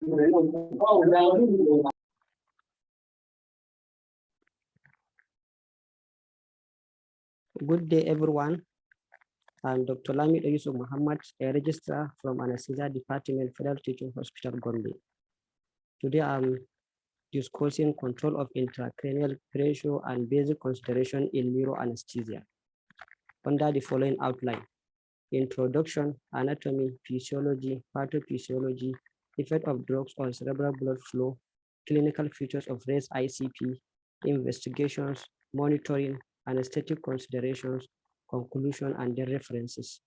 Good day, everyone. I'm Dr. Lamid Yusuf Muhammad, a registrar from Anesthesia Department, Federal Teaching Hospital, Gombe. Today, I'm discussing control of intracranial pressure and basic consideration in neuroanesthesia under the following outline: introduction, anatomy, physiology, pathophysiology, effect of drugs on cerebral blood flow, clinical features of raised ICP, investigations, monitoring, anesthetic considerations, conclusion, and their references.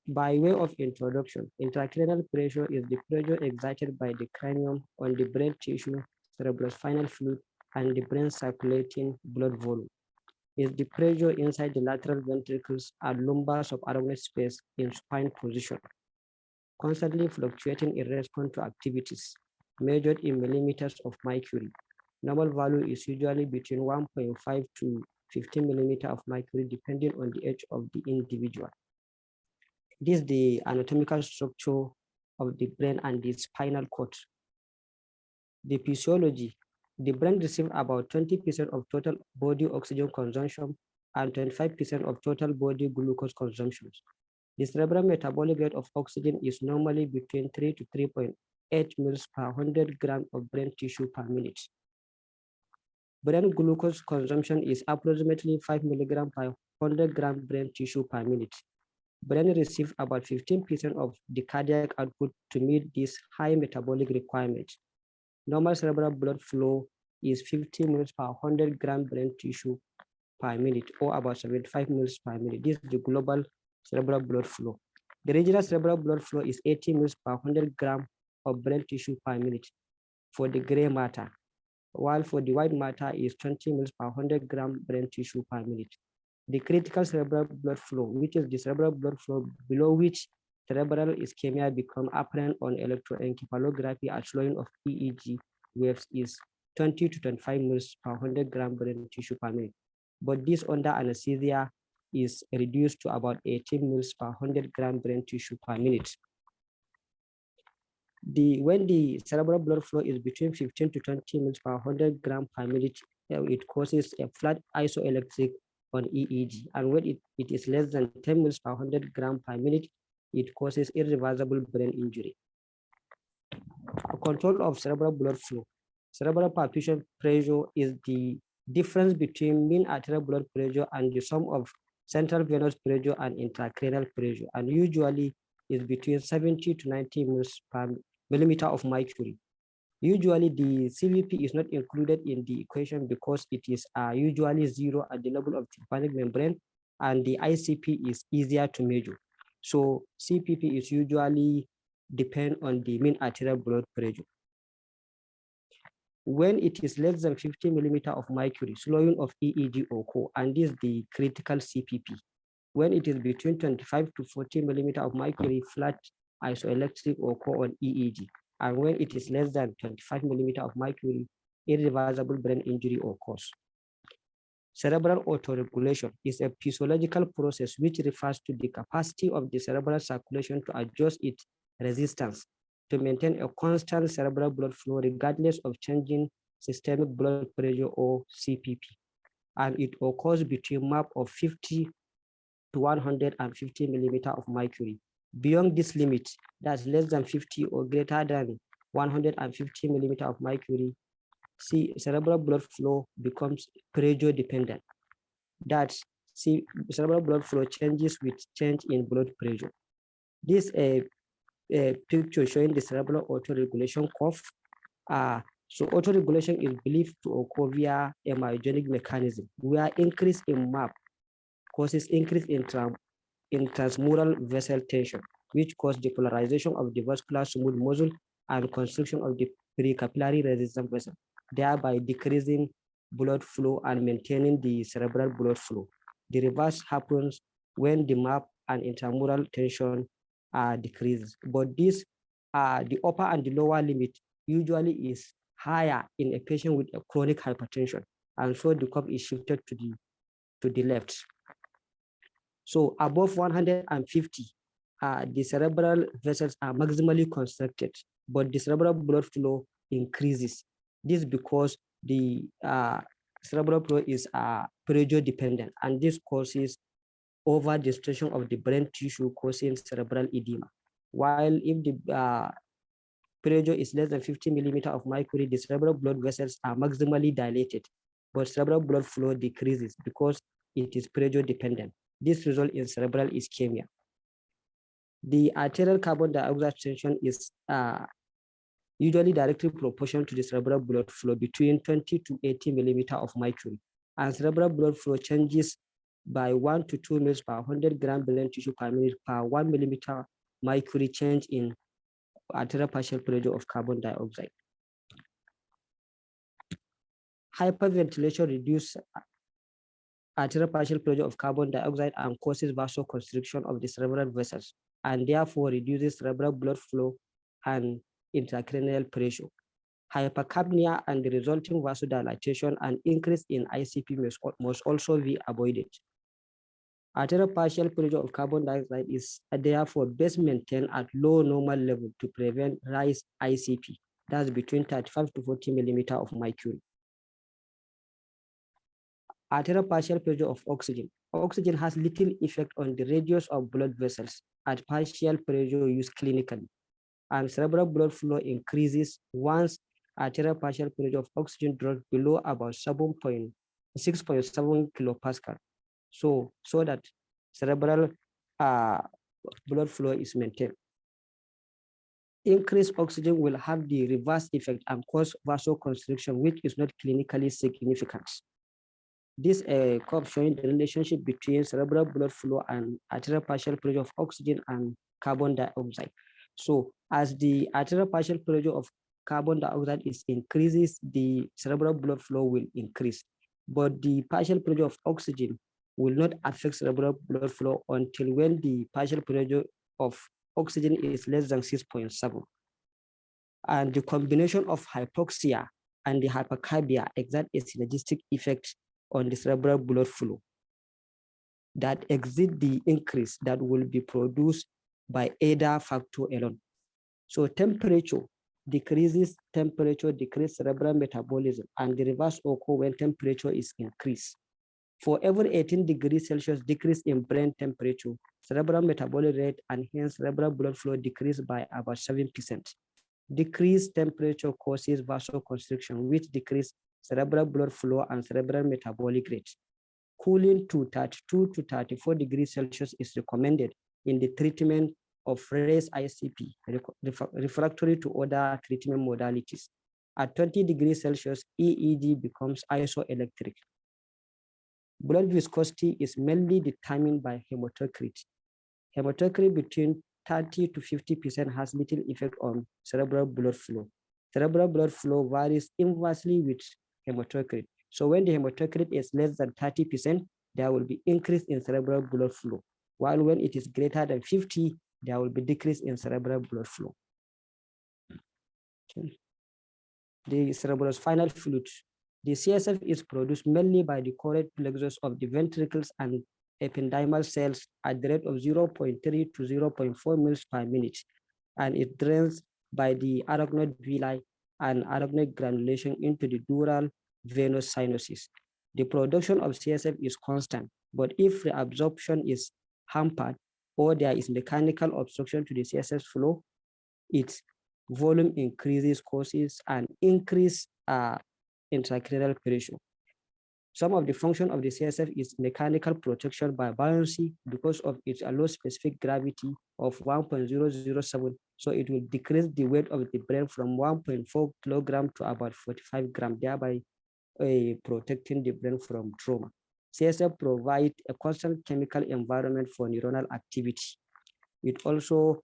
By way of introduction, intracranial pressure is the pressure exerted by the cranium on the brain tissue, cerebrospinal fluid, and the brain circulating blood volume. Is the pressure inside the lateral ventricles and lumbar subarachnoid space in supine position, constantly fluctuating in response to activities, measured in millimeters of mercury. Normal value is usually between 1.5 to 15 millimeter of mercury, depending on the age of the individual. This is the anatomical structure of the brain and the spinal cord. The physiology: the brain receives about 20% of total body oxygen consumption and 25% of total body glucose consumption. The cerebral metabolic rate of oxygen is normally between 3 to 3.8 mils per 100 grams of brain tissue per minute. Brain glucose consumption is approximately 5 milligrams per 100 grams brain tissue per minute. Brain receives about 15% of the cardiac output to meet this high metabolic requirement. Normal cerebral blood flow is 50 mils per 100 gram brain tissue per minute, or about 75 mils per minute. This is the global cerebral blood flow. The regional cerebral blood flow is 80 mils per 100 gram of brain tissue per minute for the gray matter, while for the white matter is 20 mils per 100 gram brain tissue per minute. The critical cerebral blood flow, which is the cerebral blood flow below which cerebral ischemia become apparent on electroencephalography at slowing of EEG waves, is 20 to 25 mils per 100 gram brain tissue per minute. But this under anesthesia is reduced to about 18 mils per 100 gram brain tissue per minute. When the cerebral blood flow is between 15 to 20 mils per 100 gram per minute, it causes a flat isoelectric on EEG, and when it is less than 10 mils per 100 gram per minute, it causes irreversible brain injury. Control of cerebral blood flow. Cerebral perfusion pressure is the difference between mean arterial blood pressure and the sum of central venous pressure and intracranial pressure, and usually is between 70 to 90 mils per millimeter of mercury. Usually, the CVP is not included in the equation because it is usually zero at the level of tympanic membrane, and the ICP is easier to measure. So CPP is usually depend on the mean arterial blood pressure. When it is less than 50 millimeter of mercury, slowing of EEG occur, and this is the critical CPP. When it is between 25 to 40 millimeter of mercury, flat isoelectric occur on EEG. And when it is less than 25 millimeter of mercury, irreversible brain injury occurs. Cerebral autoregulation is a physiological process which refers to the capacity of the cerebral circulation to adjust its resistance to maintain a constant cerebral blood flow regardless of changing systemic blood pressure, or CPP. And it occurs between MAP of 50 to 150 millimeter of mercury. Beyond this limit, that's less than 50 or greater than 150 millimeter of mercury, cerebral blood flow becomes pressure dependent. That's cerebral blood flow changes with change in blood pressure. This is a picture showing the cerebral autoregulation curve. So autoregulation is believed to occur via a myogenic mechanism, where increase in MAP causes increase in transmural vessel tension, which causes depolarization of the vascular smooth muscle and constriction of the precapillary resistant vessel, thereby decreasing blood flow and maintaining the cerebral blood flow. The reverse happens when the MAP and intramural tension are decreased. But this, the upper and the lower limit usually is higher in a patient with a chronic hypertension, and so the curve is shifted to the left. So above 150, the cerebral vessels are maximally constricted, but the cerebral blood flow increases. This because the cerebral flow is pressure dependent, and this causes over distension of the brain tissue, causing cerebral edema. While if the pressure is less than 50 millimeter of mercury, the cerebral blood vessels are maximally dilated, but cerebral blood flow decreases because it is pressure dependent. This results in cerebral ischemia. The arterial carbon dioxide tension is usually directly proportional to the cerebral blood flow between 20 to 80 millimeter of mercury, and cerebral blood flow changes by 1 to 2 mils per 100 gram brain tissue per minute per 1 millimeter mercury change in arterial partial pressure of carbon dioxide. Hyperventilation reduces arterial partial pressure of carbon dioxide and causes vasoconstriction of the cerebral vessels, and therefore reduces cerebral blood flow and intracranial pressure. Hypercapnia and the resulting vasodilatation and increase in ICP must also be avoided. Arterial partial pressure of carbon dioxide is therefore best maintained at low normal level to prevent rise ICP. That's between 35 to 40 millimeter of mercury. Arterial partial pressure of oxygen. Oxygen has little effect on the radius of blood vessels at partial pressure used clinically, and cerebral blood flow increases once arterial partial pressure of oxygen drops below about 6.7 kilopascal. So that cerebral blood flow is maintained. Increased oxygen will have the reverse effect and cause vasoconstriction, which is not clinically significant. This curve showing the relationship between cerebral blood flow and arterial partial pressure of oxygen and carbon dioxide. So as the arterial partial pressure of carbon dioxide increases, the cerebral blood flow will increase. But the partial pressure of oxygen will not affect cerebral blood flow until when the partial pressure of oxygen is less than 6.7. And the combination of hypoxia and the hypercarbia exert a synergistic effect on the cerebral blood flow that exceed the increase that will be produced by either factor alone. So temperature decreases cerebral metabolism, and the reverse occur when temperature is increased. For every 18 degrees Celsius decrease in brain temperature, cerebral metabolic rate and hence cerebral blood flow decrease by about 7%. Decreased temperature causes vasoconstriction, which decrease cerebral blood flow and cerebral metabolic rate. Cooling to 32 to 34 degrees Celsius is recommended in the treatment of raised ICP, refractory to other treatment modalities. At 20 degrees Celsius, EEG becomes isoelectric. Blood viscosity is mainly determined by hematocrit. Hematocrit between 30 to 50% has little effect on cerebral blood flow. Cerebral blood flow varies inversely with hematocrit. So when the hematocrit is less than 30%, there will be increase in cerebral blood flow. While when it is greater than 50, there will be decrease in cerebral blood flow. Okay. The cerebrospinal fluid. The CSF is produced mainly by the choroid plexus of the ventricles and ependymal cells at the rate of 0.3 to 0.4 mils per minute, and it drains by the arachnoid villi and arachnoid granulation into the dural venous sinuses. The production of CSF is constant, but if reabsorption is hampered or there is mechanical obstruction to the CSF flow, its volume increases, causes an increase intracranial pressure. Some of the function of the CSF is mechanical protection by buoyancy because of its low specific gravity of 1.007. So it will decrease the weight of the brain from 1.4 kilogram to about 45 grams, thereby protecting the brain from trauma. CSF provides a constant chemical environment for neuronal activity. It also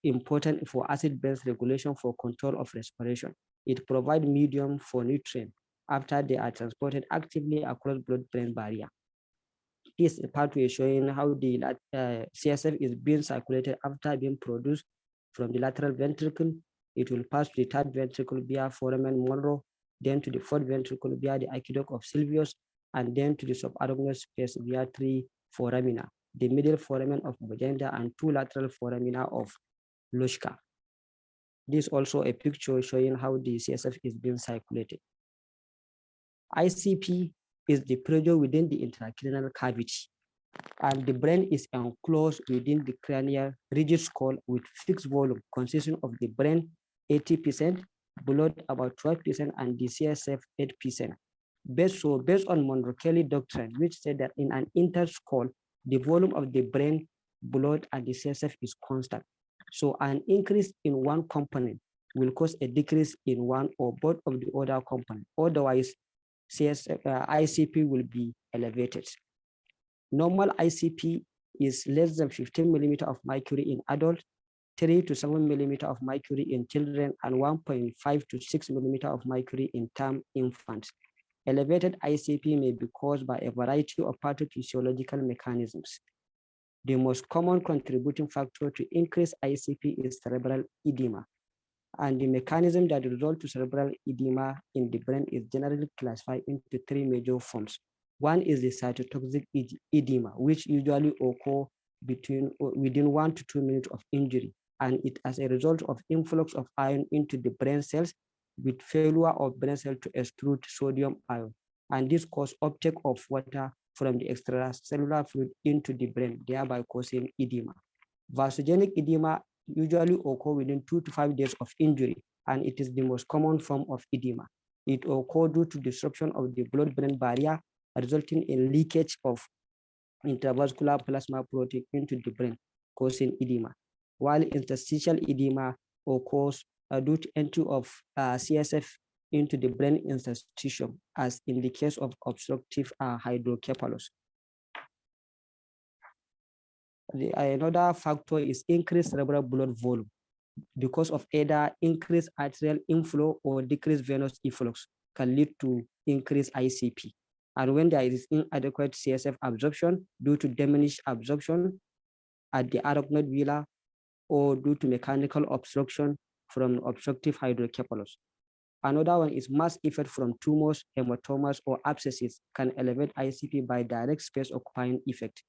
important for acid-based regulation for control of respiration. It provides medium for nutrients after they are transported actively across blood-brain barrier. This pathway showing how the CSF is being circulated after being produced from the lateral ventricle. It will pass to the third ventricle via foramen Monro, then to the fourth ventricle via the aqueduct of Sylvius, and then to the subarachnoid space via 3 foramina, the middle foramen of Magenta and 2 lateral foramina of Luschka. This is also a picture showing how the CSF is being circulated. ICP is the pressure within the intracranial cavity, and the brain is enclosed within the cranial rigid skull with fixed volume consisting of the brain 80%, blood about 12%, and the CSF 8%. Based on Monroe-Kelly doctrine, which said that in an interskull, the volume of the brain, blood, and the CSF is constant. So an increase in one component will cause a decrease in one or both of the other components. Otherwise, ICP will be elevated. Normal ICP is less than 15 millimeter of mercury in adults, 3 to 7 millimeter of mercury in children, and 1.5 to 6 millimeter of mercury in term infants. Elevated ICP may be caused by a variety of pathophysiological mechanisms. The most common contributing factor to increase ICP is cerebral edema. And the mechanism that results to cerebral edema in the brain is generally classified into three major forms. One is the cytotoxic edema, which usually occurs within 1 to 2 minutes of injury, and it as a result of influx of iron into the brain cells with failure of brain cells to extrude sodium ion. And this causes uptake of water from the extracellular fluid into the brain, thereby causing edema. Vasogenic edema usually occur within 2 to 5 days of injury, and it is the most common form of edema. It occurs due to disruption of the blood-brain barrier, resulting in leakage of intravascular plasma protein into the brain, causing edema. While interstitial edema occurs due to entry of CSF into the brain interstitium, as in the case of obstructive hydrocephalus. Another factor is increased cerebral blood volume because of either increased arterial inflow or decreased venous efflux can lead to increased ICP. And when there is inadequate CSF absorption due to diminished absorption at the arachnoid villi or due to mechanical obstruction from obstructive hydrocephalus. Another one is mass effect from tumors, hematomas, or abscesses can elevate ICP by direct space occupying effect.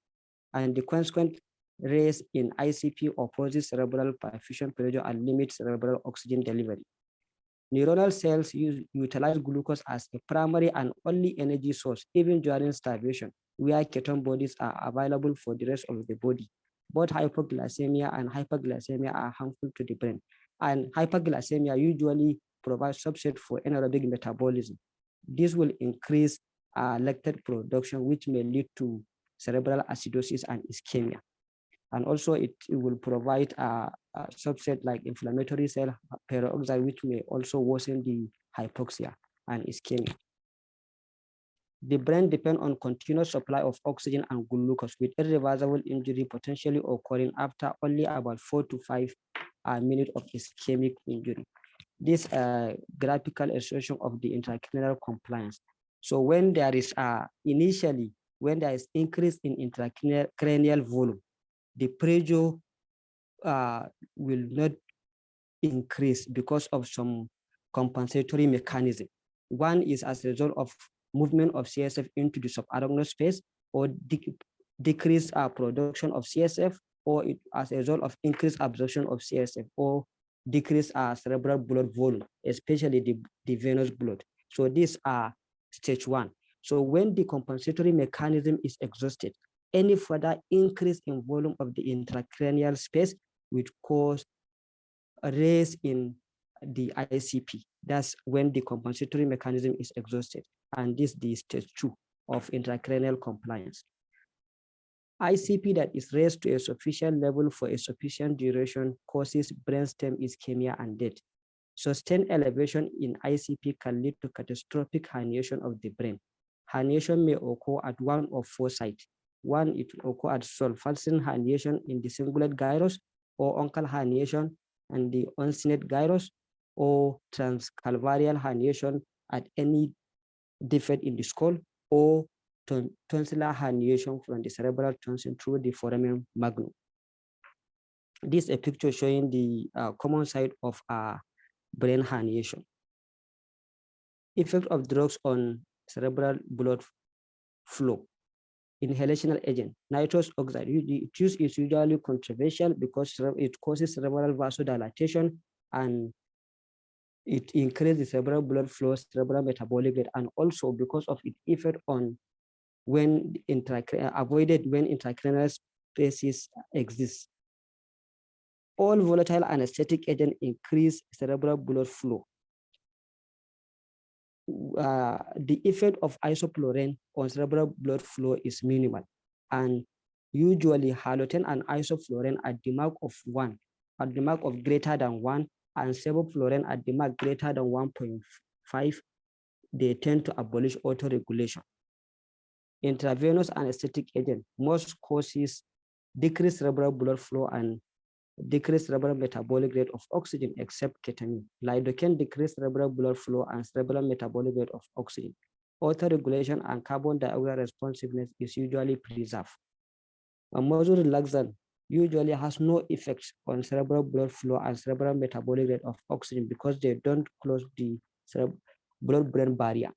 And the consequent raise in ICP opposes cerebral perfusion pressure and limits cerebral oxygen delivery. Neuronal cells utilize glucose as a primary and only energy source, even during starvation, where ketone bodies are available for the rest of the body. Both hypoglycemia and hyperglycemia are harmful to the brain. And hyperglycemia usually provides substrate for anaerobic metabolism. This will increase lactate production, which may lead to cerebral acidosis and ischemia. And also it will provide a subset like inflammatory cell peroxide, which may also worsen the hypoxia and ischemia. The brain depends on continuous supply of oxygen and glucose, with irreversible injury potentially occurring after only about 4 to 5 minutes of ischemic injury. This graphical illustration of the intracranial compliance. So when there is initially, when there is increase in intracranial volume, the pressure will not increase because of some compensatory mechanism. One is as a result of movement of CSF into the subarachnoid space, or decreased production of CSF, or as a result of increased absorption of CSF, or decreased cerebral blood volume, especially the venous blood. So these are stage one. So when the compensatory mechanism is exhausted, any further increase in volume of the intracranial space will cause a raise in the ICP. That's when the compensatory mechanism is exhausted. And this is the stage 2 of intracranial compliance. ICP that is raised to a sufficient level for a sufficient duration causes brainstem ischemia and death. Sustained elevation in ICP can lead to catastrophic herniation of the brain. Herniation may occur at one of 4 sites. One, it will occur at sulfalcin herniation in the cingulate gyrus, or uncal herniation and the uncinate gyrus, or transcalvarial herniation at any defect in the skull, or tonsillar herniation from the cerebral tonsil through the foramen magnum. This is a picture showing the common site of brain herniation. Effect of drugs on cerebral blood flow. Inhalational agent, nitrous oxide. Its use is usually controversial because it causes cerebral vasodilatation and it increases the cerebral blood flow, cerebral metabolic rate, and also because of its effect on when avoided when intracranial spaces exist. All volatile anesthetic agents increase cerebral blood flow. The effect of isoflurane on cerebral blood flow is minimal, and usually halogen and isoflurane at the mark of 1, at the mark of greater than 1, and sevoflurane at the mark greater than 1.5, they tend to abolish autoregulation. Intravenous anesthetic agent most causes decreased cerebral blood flow and decreased cerebral metabolic rate of oxygen except ketamine. Lidocaine decreased cerebral blood flow and cerebral metabolic rate of oxygen. Autoregulation and carbon dioxide responsiveness is usually preserved. A muscle relaxant usually has no effect on cerebral blood flow and cerebral metabolic rate of oxygen because they don't close the blood-brain barrier.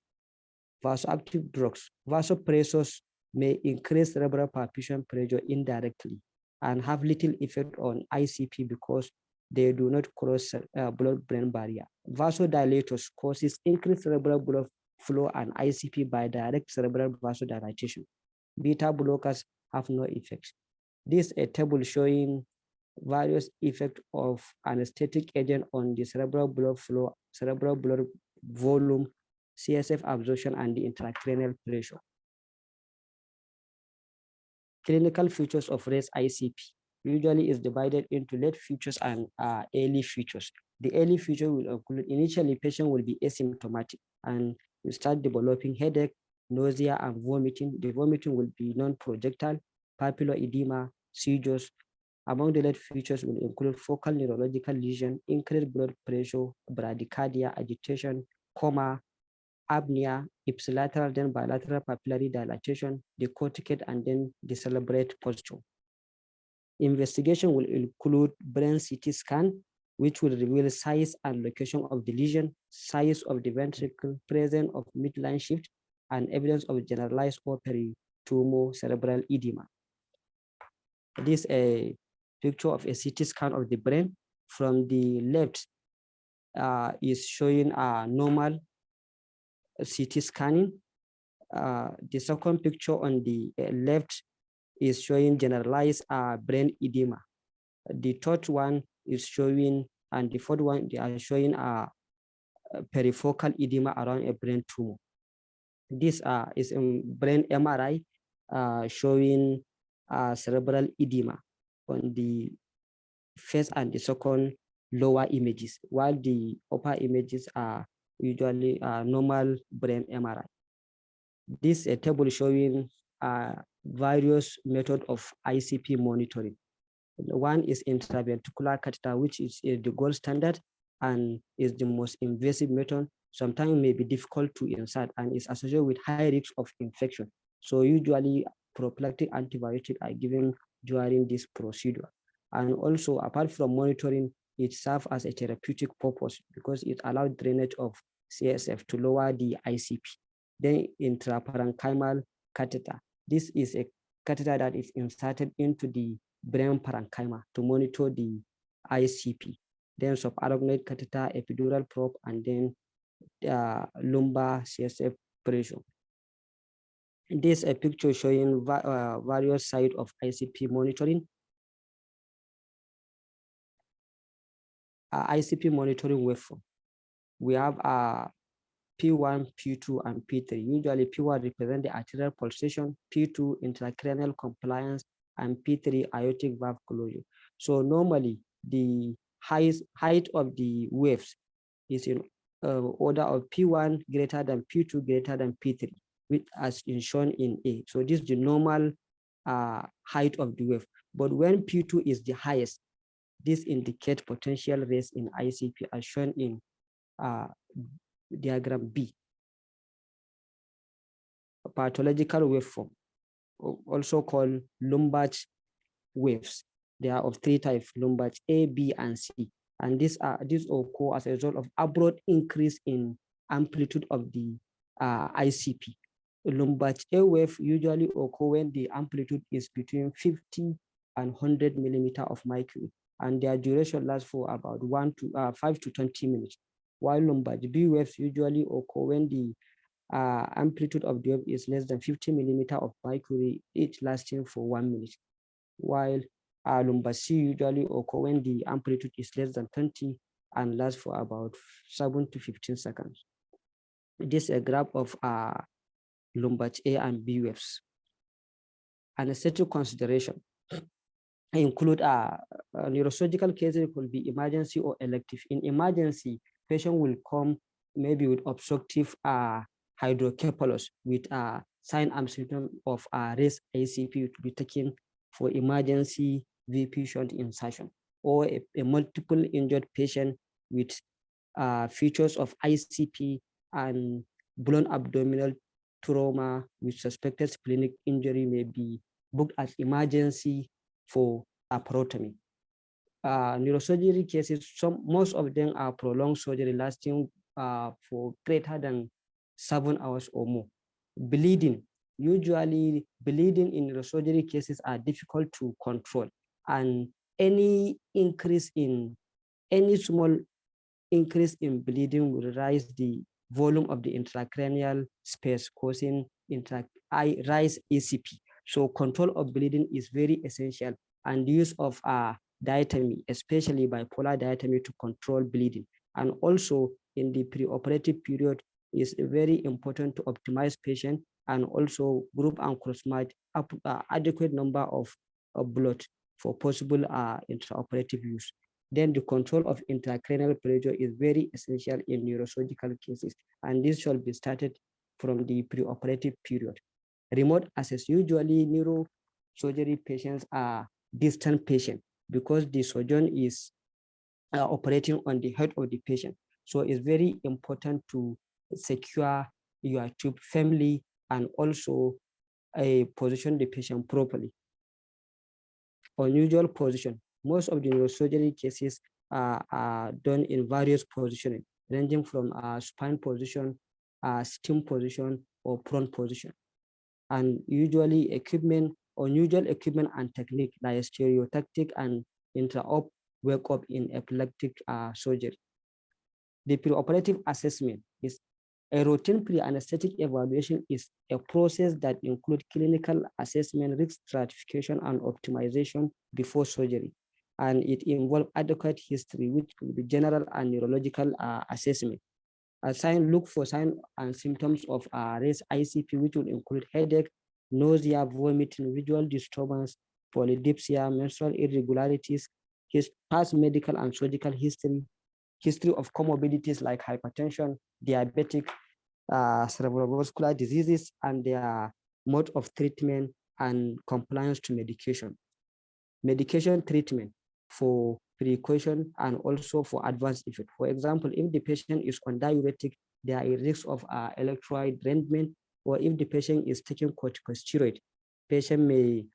Vasoactive drugs, vasopressors may increase cerebral perfusion pressure indirectly and have little effect on ICP because they do not cross blood-brain barrier. Vasodilators causes increased cerebral blood flow and ICP by direct cerebral vasodilatation. Beta blockers have no effect. This is a table showing various effects of anesthetic agent on the cerebral blood flow, cerebral blood volume, CSF absorption, and the intracranial pressure. Clinical features of raised ICP usually is divided into late features and early features. The early feature will include initially patient will be asymptomatic and will start developing headache, nausea, and vomiting. The vomiting will be non-projectile, papillary edema, seizures. Among the late features will include focal neurological lesion, increased blood pressure, bradycardia, agitation, coma, apnea, ipsilateral, then bilateral papillary dilatation, decorticate, and then decelerate posture. Investigation will include brain CT scan, which will reveal size and location of the lesion, size of the ventricle, presence of midline shift, and evidence of generalized or peritumor cerebral edema. This is a picture of a CT scan of the brain. From the left is showing a normal CT scanning. The second picture on the left is showing generalized brain edema. The third one is showing, and the fourth one, they are showing perifocal edema around a brain tumor. This is a brain MRI showing cerebral edema on the first and the second lower images, while the upper images are usually normal brain MRI. This is a table showing various methods of ICP monitoring. One is intraventricular catheter, which is the gold standard and is the most invasive method. Sometimes may be difficult to insert and is associated with high risk of infection. So usually prophylactic antibiotics are given during this procedure. And also, apart from monitoring, it serves as a therapeutic purpose because it allows drainage of CSF to lower the ICP. Then intraparenchymal catheter. This is a catheter that is inserted into the brain parenchyma to monitor the ICP. Then subarachnoid catheter, epidural probe, and then lumbar CSF pressure. This is a picture showing various sides of ICP monitoring. ICP monitoring waveform. We have P1, P2, and P3. Usually P1 represents the arterial pulsation, P2 intracranial compliance, and P3 aortic valve closure. So normally the height of the waves is in order of P1 greater than P2 greater than P3, which as shown in A. So this is the normal height of the wave. But when P2 is the highest, this indicates potential raise in ICP as shown in diagram B. A pathological waveform, also called Lombardi waves. They are of three types: Lombardi A, B, and C. And these occur as a result of abrupt increase in amplitude of the ICP. Lombardi A wave usually occur when the amplitude is between 50 and 100 millimeter of mercury, and their duration lasts for about 5 to 20 minutes. While lumbar B waves usually occur when the amplitude of the wave is less than 50 millimeter of mercury, each lasting for 1 minute. While lumbar C usually occur when the amplitude is less than 20 and lasts for about 7 to 15 seconds. This is a graph of lumbar A and B waves. Anesthetic consideration include neurosurgical cases could be emergency or elective. In emergency, patient will come maybe with obstructive hydrocephalus with sign and symptom of raised ICP to be taken for emergency VP shunt insertion, or a multiple injured patient with features of ICP and blown abdominal trauma with suspected splenic injury may be booked as emergency for laparotomy. Neurosurgery cases, most of them are prolonged surgery lasting for greater than 7 hours or more. Bleeding, usually bleeding in neurosurgery cases are difficult to control, and any small increase in bleeding will raise the volume of the intracranial space, causing rise ACP. So control of bleeding is very essential, and the use of diatomy, especially bipolar diatomy, to control bleeding. And also in the preoperative period is very important to optimize patient and also group and cross-match adequate number of blood for possible intraoperative use. Then the control of intracranial pressure is very essential in neurosurgical cases, and this should be started from the preoperative period. Remote access, usually neurosurgery patients are distant patients because the surgeon is operating on the head of the patient. So it's very important to secure your tube firmly and also position the patient properly. Unusual position. Most of the neurosurgery cases are done in various positioning, ranging from spine position, stem position, or prone position. And usually unusual equipment and technique like stereotactic and intra-op work up in epileptic surgery. The preoperative assessment is a routine pre-anesthetic evaluation is a process that includes clinical assessment, risk stratification, and optimization before surgery. And it involves adequate history, which could be general and neurological assessment. Look for signs and symptoms of raised ICP, which will include headache, nausea, vomiting, visual disturbance, polydipsia, menstrual irregularities, past medical and surgical history of comorbidities like hypertension, diabetic, cerebrovascular diseases, and their mode of treatment and compliance to medication. Medication treatment for precaution and also for advanced effect. For example, if the patient is on diuretic, there is risk of electrolyte drainment, or if the patient is taking corticosteroid, patient may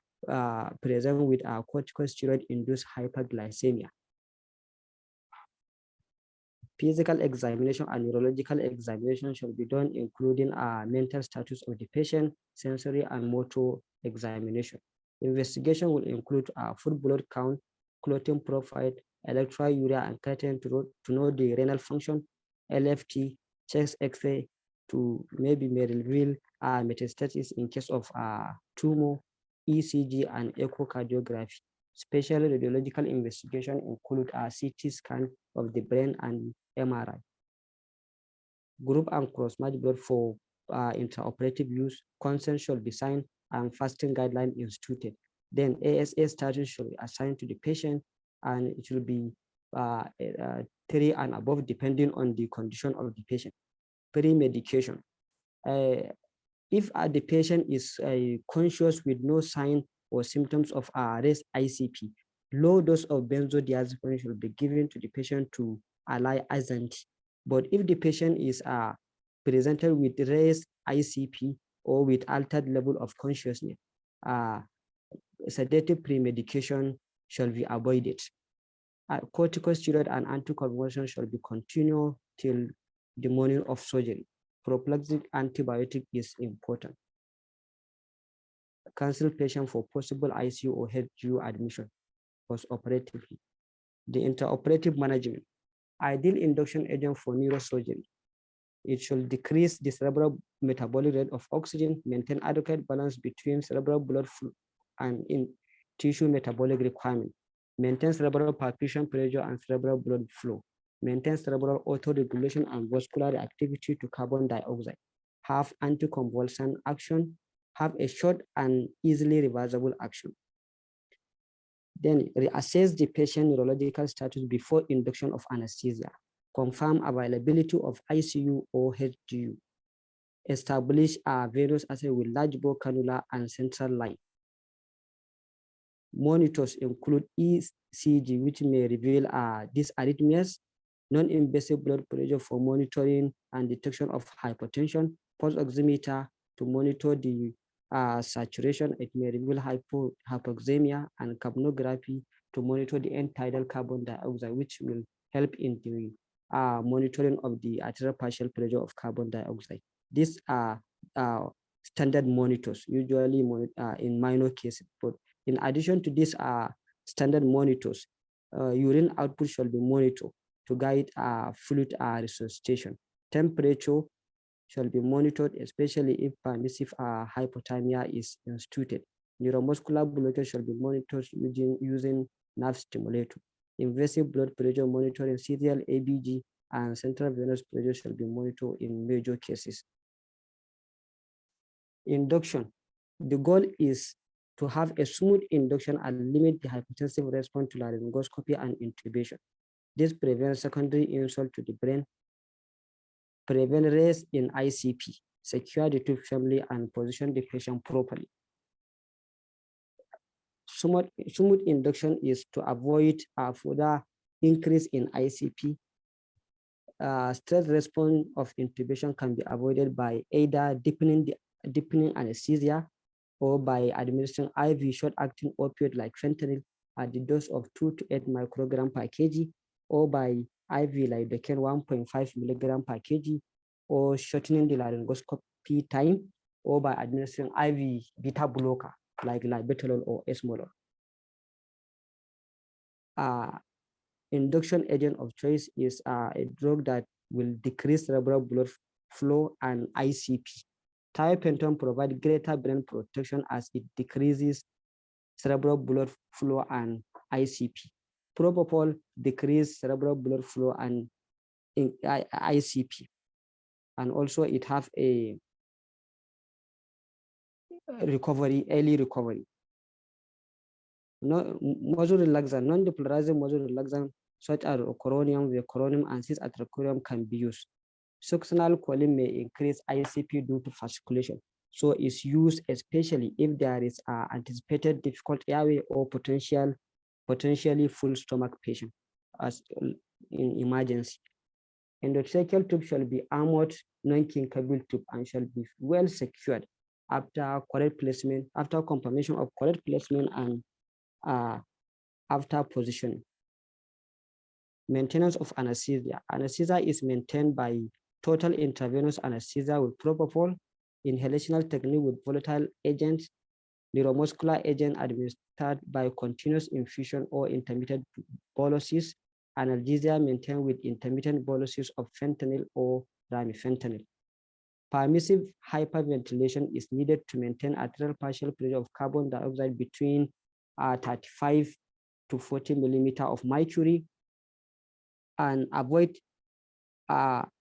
present with corticosteroid-induced hyperglycemia. Physical examination and neurological examination should be done, including mental status of the patient, sensory and motor examination. Investigation will include full blood count, clotting profile, electrourea and creatinine to know the renal function, LFT, chest X-ray to maybe reveal metastasis in case of tumor, ECG and echocardiography. Special radiological investigation include a CT scan of the brain and MRI. Group and cross-match blood for intraoperative use, consent should be signed, and fasting guideline instituted. Then ASA status should be assigned to the patient, and it will be 3 and above depending on the condition of the patient. Pre-medication. If the patient is conscious with no sign or symptoms of raised ICP, low dose of benzodiazepine should be given to the patient to allay anxiety. But if the patient is presented with raised ICP or with altered level of consciousness, sedative pre-medication shall be avoided. Corticosteroid and anticonvulsant shall be continued till the morning of surgery. Prophylactic antibiotic is important. Counsel patient for possible ICU or HDU admission post-operatively. The intraoperative management. Ideal induction agent for neurosurgery. It should decrease the cerebral metabolic rate of oxygen, maintain adequate balance between cerebral blood flow and in tissue metabolic requirement, maintain cerebral perfusion pressure and cerebral blood flow, maintain cerebral autoregulation and vascular activity to carbon dioxide, have anticonvulsant action, have a short and easily reversible action. Then reassess the patient neurological status before induction of anesthesia. Confirm availability of ICU or HDU. Establish a venous assay with large bore cannula and central line. Monitors include ECG, which may reveal dysarrhythmias, non-invasive blood pressure for monitoring and detection of hypertension, pulse oximeter to monitor the saturation. It may reveal hypoxemia, and capnography to monitor the end-tidal carbon dioxide, which will help in the monitoring of the arterial partial pressure of carbon dioxide. These are standard monitors, usually in minor cases. But in addition to these standard monitors, urine output shall be monitored to guide fluid resuscitation. Temperature shall be monitored, especially if permissive hypothermia is instituted. Neuromuscular blockage shall be monitored using nerve stimulator. Invasive blood pressure monitoring, serial ABG, and central venous pressure shall be monitored in major cases. Induction. The goal is to have a smooth induction and limit the hypertensive response to laryngoscopy and intubation. This prevents secondary insult to the brain, prevent raise in ICP, secure the tube firmly, and position the patient properly. Smooth induction is to avoid further increase in ICP. Stress response of intubation can be avoided by either deepening anesthesia or by administering IV short-acting opioid like fentanyl at the dose of 2 to 8 microgram per kg, or by IV lidocaine 1.5 milligram per kg, or shortening the laryngoscopy time, or by administering IV beta blocker like labetalol or esmolol. Induction agent of choice is a drug that will decrease cerebral blood flow and ICP. Thiopentone provides greater brain protection as it decreases cerebral blood flow and ICP. Propofol decreases cerebral blood flow and ICP. And also it have a early recovery. Muscle relaxant, non-depolarizing muscle relaxant such as rocuronium, vecuronium, and cis-atracurium can be used. Succinyl choline may increase ICP due to fasciculation, so it's used especially if there is anticipated difficult airway or potentially full stomach patient as in emergency. Endotracheal tube shall be armored non-kinkable tube and shall be well secured after correct placement, after confirmation of correct placement, and after positioning. Maintenance of anesthesia. Anesthesia is maintained by total intravenous anesthesia with propofol, inhalational technique with volatile agents, neuromuscular agent administered by continuous infusion or intermittent boluses, analgesia maintained with intermittent boluses of fentanyl or ramifentanil. Permissive hyperventilation is needed to maintain arterial partial pressure of carbon dioxide between 35 to 40 millimeter of mercury, and avoid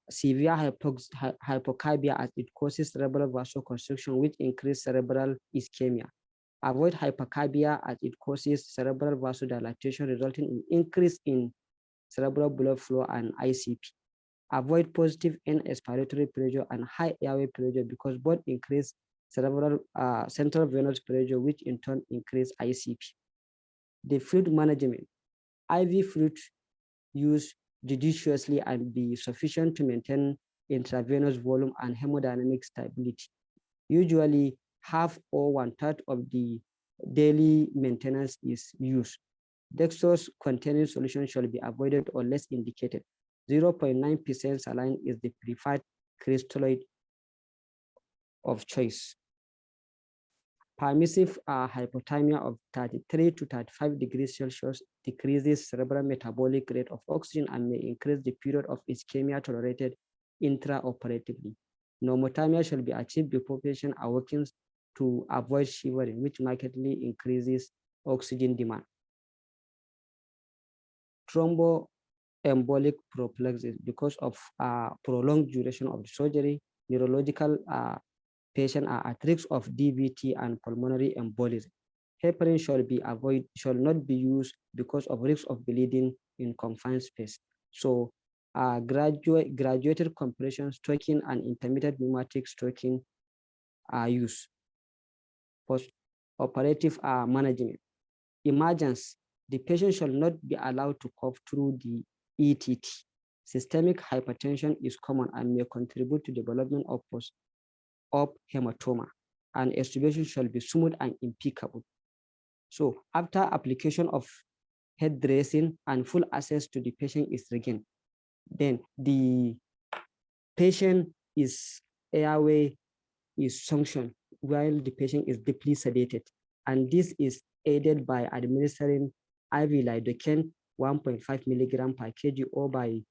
severe hypocarbia as it causes cerebral vasoconstriction, which increases cerebral ischemia. Avoid hypercarbia as it causes cerebral vasodilatation, resulting in increase in cerebral blood flow and ICP. Avoid positive end expiratory pressure and high airway pressure because both increase cerebral central venous pressure, which in turn increase ICP. The fluid management. IV fluid use judiciously and be sufficient to maintain intravenous volume and hemodynamic stability. Usually half or 1/3 of the daily maintenance is used. Dextrose containing solution shall be avoided or less indicated. 0.9% saline is the preferred crystalloid of choice. Permissive hypothermia of 33 to 35 degrees Celsius decreases cerebral metabolic rate of oxygen and may increase the period of ischemia tolerated intraoperatively. Normothermia shall be achieved before patient awakens to avoid shivering, which markedly increases oxygen demand. Thromboembolic prophylaxis because of prolonged duration of the surgery, neurological patients are at risk of DVT and pulmonary embolism. Heparin shall not be used because of risk of bleeding in confined space. So graduated compression stocking and intermittent pneumatic stocking are used. Post-operative management. Emergence. The patient shall not be allowed to cough through the ETT. Systemic hypertension is common and may contribute to development of hematoma, and extubation shall be smooth and impeccable. So after application of head dressing and full access to the patient is regained, then the patient airway is functioned while the patient is deeply sedated. And this is aided by administering IV lidocaine 1.5 milligram per kg or by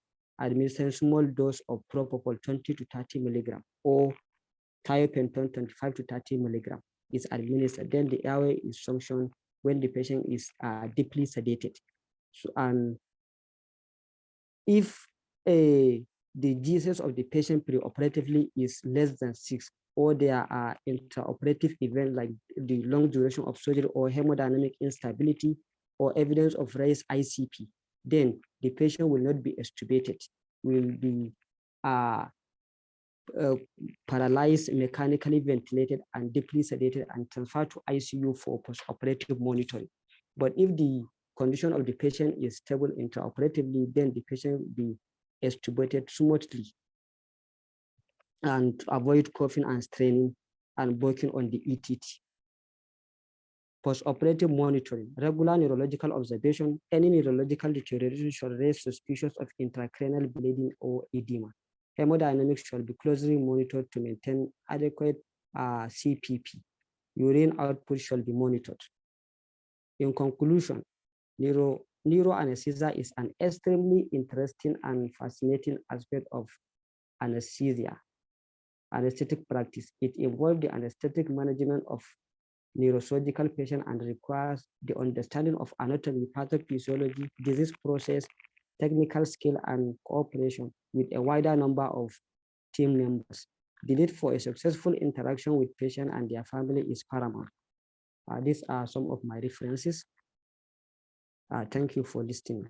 administering small dose of propofol 20 to 30 milligram or thiopental 25 to 30 milligram is administered. Then the airway is functioned when the patient is deeply sedated. So, and if the GSS of the patient preoperatively is less than 6, or there are intraoperative events like the long duration of surgery or hemodynamic instability or evidence of raised ICP, then the patient will not be extubated, will be paralyzed, mechanically ventilated, and deeply sedated and transferred to ICU for postoperative monitoring. But if the condition of the patient is stable intraoperatively, then the patient will be extubated smoothly and to avoid coughing and straining and working on the ETT. Postoperative monitoring, regular neurological observation. Any neurological deterioration should raise suspicion of intracranial bleeding or edema. Hemodynamics shall be closely monitored to maintain adequate CPP. Urine output shall be monitored. In conclusion, neuroanesthesia is an extremely interesting and fascinating aspect of anesthesia, anesthetic practice. It involves the anesthetic management of neurosurgical patient and requires the understanding of anatomy, pathophysiology, disease process, technical skill, and cooperation with a wider number of team members. The need for a successful interaction with patient and their family is paramount. These are some of my references. Thank you for listening.